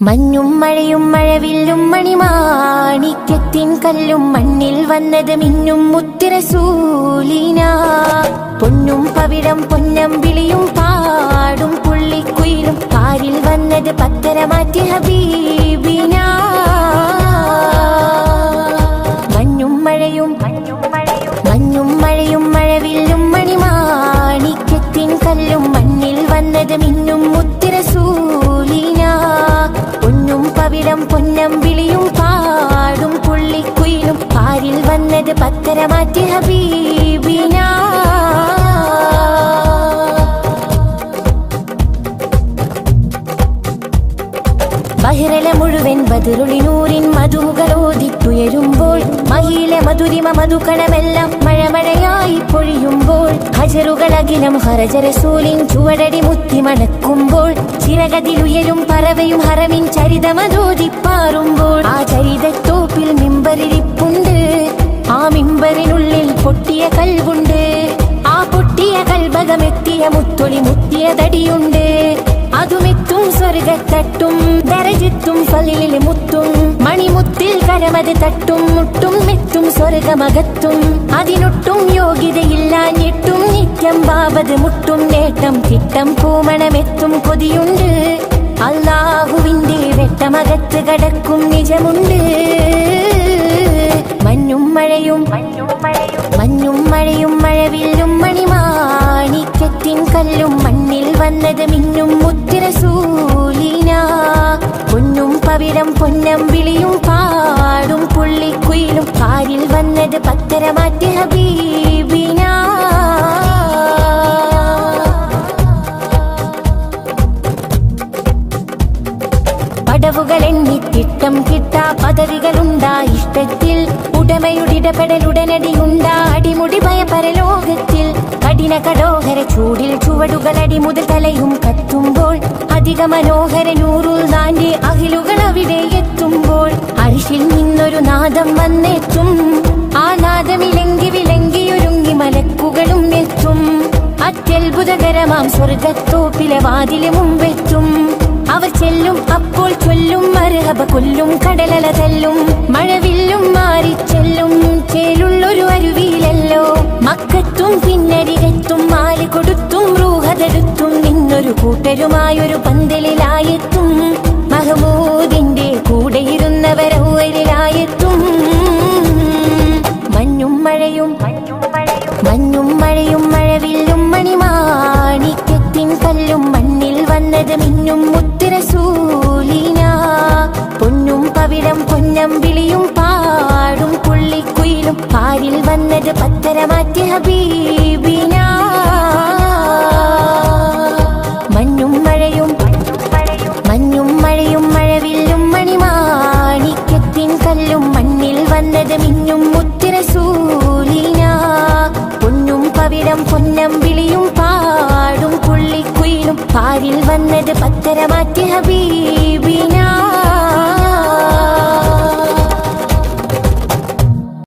മഞ്ഞും മഴയും മഴവില്ലും മണിമാണിക്യത്തിൻ കല്ലും മണ്ണിൽ വന്നത് മിന്നും മുത്തുറസൂലിന. പൊന്നും പവിഴം പൊന്നമ്പിളിയും പാടും പുള്ളിക്കുയിലും കാരിൽ വന്നത് പത്തരമാറ്റി ഹബീബിന. മഞ്ഞും മഴയും മഴവില്ലും മണിമാണിക്യത്തിൻ കല്ലും മണ്ണിൽ വന്നത് മിന്നും മുത്തുറസൂലിന. പൊന്നും പവിഴം പൊന്നമ്പിളിയും പാടും പുള്ളിക്കുയിലും കാരിൽ വന്നത് പത്തരമാറ്റി ഹബീബിന. ബഹിറല മുഴുവൻ ബദറുളിനൂറിൻ മധുകളോദിത്തുയരുമ്പോൾ മഹിയിലെ മധുരിമ മധുകണമെല്ലാം മഴമഴയായി പൊഴിയുമ്പോൾ ഹജറുകളകിലം ഹറജറസൂലിൻ ചുവടടി മുത്തി മണക്കുമ്പോൾ ചിറകതിലുയരും പറവയും ഹറമിൻ ചരിതമതോദിപ്പാറുമ്പോൾ ആ ചരിതത്തോപ്പിൽ മിമ്പരിരിപ്പുണ്ട്. ആ മിമ്പറിനുള്ളിൽ പൊട്ടിയ കൽവുണ്ട്. ആ പൊട്ടിയ കൽഭകമെത്തിയ മുത്തൊളി മുത്തിയതടിയുണ്ട്. അതുമെത്തും സ്വർഗത്തട്ടും ദരജത്തും ഫലിലിൽ മുത്തും മണിമുത്തിൽ കരമത് തട്ടും മുട്ടും മെത്തും സ്വർഗമകത്തും അതിനൊട്ടും യോഗ്യതയില്ലാഞ്ഞിട്ടും നിത്യം ബാബത് മുട്ടും നേട്ടം കിട്ടം പൂമണമെത്തും കൊതിയുണ്ട്. അല്ലാഹുവിന്റെ വെട്ടമകത്ത് കടക്കും നിജമുണ്ട്. മഞ്ഞും മഴയും മഴവില്ലും മണിമാണിക്യത്തിൻ കല്ലും മണ്ണിൽ വന്നത് മിന്നും മുത്തുറസൂലിന. പൊന്നും പവിഴം പൊന്നമ്പിളിയും പാടും പുള്ളിക്കുയിലും കാരിൽ വന്നത് പത്തരമാറ്റി ഹബീബിന. പടവുകൾ എണ്ണിത്തിട്ടം കിട്ടാ പദവികളുണ്ടാ ഇഷ്ടത്തിൽ ഉടമയുടിടപെടലുടനടിയുണ്ടാ അടിമുടി ഭയപരലോകത്തിൽ കഠിന കടോഹര ചൂടിൽ ചുവടുകൾ അടിമുതൽ തലയും കത്തുമ്പോൾ അധിക മനോഹര നൂറുൽ നാന്റെ അഖിലുകൾ അവിടെ എത്തുമ്പോൾ അരിശിൽ നിന്നൊരു നാദം വന്നെത്തും. ആ നാദമിലെങ്കി വിലങ്കിയൊരുങ്ങി മലക്കുകളും എത്തും. അത്യത്ഭുതകരമാം സ്വർഗത്തോപ്പിലെ വാതില് മുമ്പെത്തും. അവർ ചെല്ലും അപ്പോൾ ചൊല്ലും മർഹബ കൊല്ലും കടലല തല്ലും മഴവില്ലും മാറിച്ചെല്ലും ചേലുള്ളൊരു അരുവിയിലല്ലോ മക്കത്തും പിന്നരികത്തും മാല് കൊടുത്തും റൂഹതെടുത്തും നിന്നൊരു കൂട്ടരുമായൊരു പന്തലിലായെത്തും. മഹമൂദിന്റെ കൂടെയിരുന്നവരൂരിലായെത്തും. മഞ്ഞും മഴയും മഴവില്ലും മണിമാണിക്യത്തിൻ കല്ലും മണ്ണിൽ വന്നത് മിന്നും മുത്തുറസൂലിന. പൊന്നും പവിഴം പൊന്നമ്പിളിയും പാടും പുള്ളിക്കുയിലും കാരിൽ വന്നത് പത്തരമാറ്റി ഹബീബിന. മഞ്ഞും മഴയും മഴവില്ലും മണിമാണിക്യത്തിൻ കല്ലും മണ്ണിൽ വന്നത് മിന്നും മുത്തുറസൂലിന. പൊന്നും പവിഴം പൊന്നമ്പിളിയും പാടും പുള്ളിക്കുയിലും കാരിൽ വന്നത് പത്തരമാറ്റി ഹബീബിന.